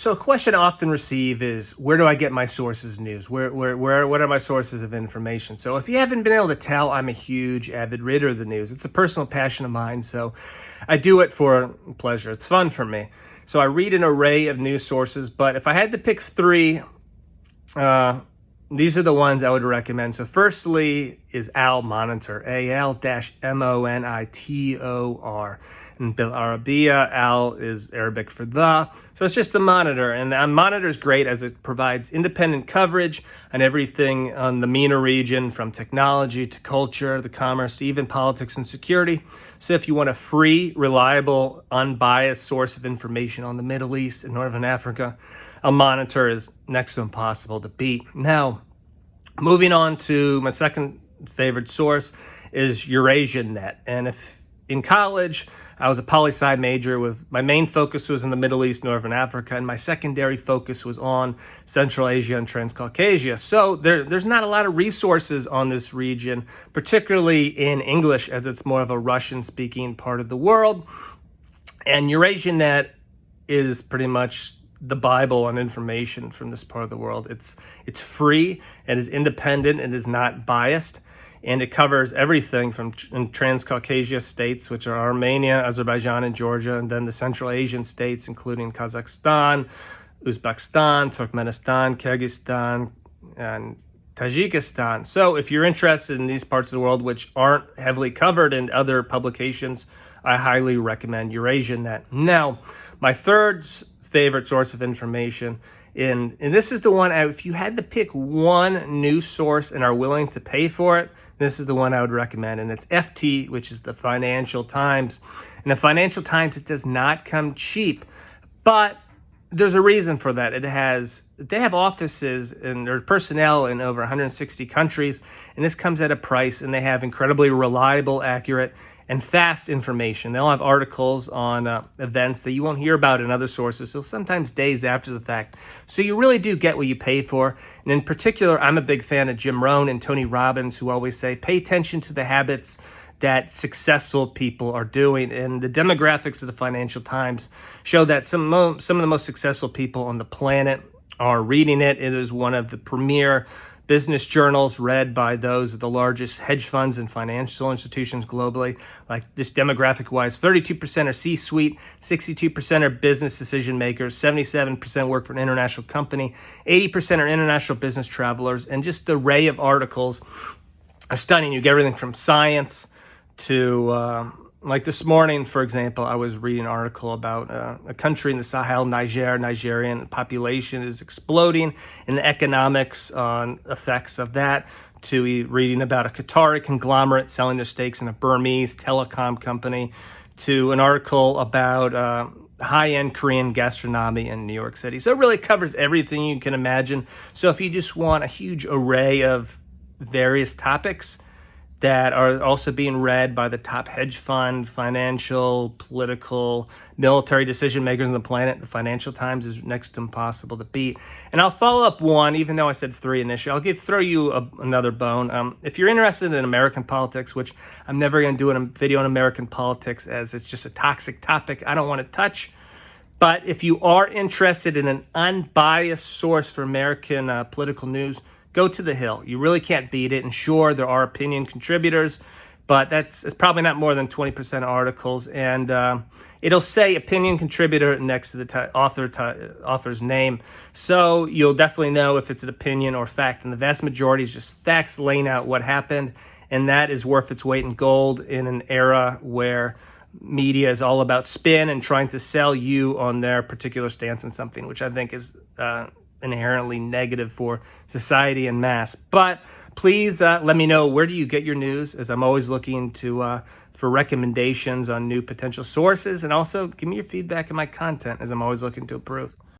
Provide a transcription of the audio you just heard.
So a question I often receive is, where do I get my sources of news? What are my sources of information? So if you haven't been able to tell, I'm a huge avid reader of the news. It's a personal passion of mine, so I do it for pleasure. It's fun for me. So I read an array of news sources, but if I had to pick three, these are the ones I would recommend. So firstly is Al Monitor, Al-Monitor. And Bil Arabiya, Al is Arabic for the. So it's just the Monitor. And the Monitor is great as it provides independent coverage on everything on the MENA region, from technology to culture, the commerce, to even politics and security. So if you want a free, reliable, unbiased source of information on the Middle East and Northern Africa, a Monitor is next to impossible to beat. Now, moving on to my second favorite source is Eurasian Net. And if in college, I was a poli-sci major with my main focus was in the Middle East, Northern Africa, and my secondary focus was on Central Asia and Transcaucasia. So there's not a lot of resources on this region, particularly in English, as it's more of a Russian-speaking part of the world. And Eurasian Net is pretty much the Bible on information from this part of the world. It's free, it is independent, it is not biased, and it covers everything from Transcaucasia states, which are Armenia, Azerbaijan, and Georgia, and then the Central Asian states, including Kazakhstan, Uzbekistan, Turkmenistan, Kyrgyzstan, and Tajikistan. So if you're interested in these parts of the world, which aren't heavily covered in other publications, I highly recommend Eurasian Net. Now, my third favorite source of information, and this is the one, if you had to pick one news source and are willing to pay for it, this is the one I would recommend, and it's FT, which is the Financial Times. And the Financial Times, it does not come cheap, but there's a reason for that. They have offices and there's personnel in over 160 countries, and this comes at a price, and they have incredibly reliable, accurate, and fast information. They'll have articles on events that you won't hear about in other sources, so sometimes days after the fact. So you really do get what you pay for. And in particular, I'm a big fan of Jim Rohn and Tony Robbins, who always say, pay attention to the habits that successful people are doing. And the demographics of the Financial Times show that some of the most successful people on the planet are reading it. It is one of the premier business journals read by those of the largest hedge funds and financial institutions globally. Like this demographic-wise, 32% are C-suite, 62% are business decision makers, 77% work for an international company, 80% are international business travelers, and just the array of articles are stunning. You get everything from science to like this morning, for example, I was reading an article about a country in the Sahel, Nigerian population is exploding, and the economics effects of that, to reading about a Qatari conglomerate selling their stakes in a Burmese telecom company, to an article about high-end Korean gastronomy in New York City. So it really covers everything you can imagine. So if you just want a huge array of various topics that are also being read by the top hedge fund, financial, political, military decision makers on the planet, the Financial Times is next to impossible to beat. And I'll follow up one, even though I said three initially. I'll throw you another bone. If you're interested in American politics, which I'm never going to do a video on American politics as it's just a toxic topic I don't want to touch, but if you are interested in an unbiased source for American political news, go to The Hill. You really can't beat it. And sure, there are opinion contributors, but it's probably not more than 20% of articles. And it'll say opinion contributor next to the author's name. So you'll definitely know if it's an opinion or fact. And the vast majority is just facts laying out what happened. And that is worth its weight in gold in an era where media is all about spin and trying to sell you on their particular stance on something, which I think is inherently negative for society and mass. But please let me know, where do you get your news, as I'm always looking to for recommendations on new potential sources, and also give me your feedback on my content, as I'm always looking to improve.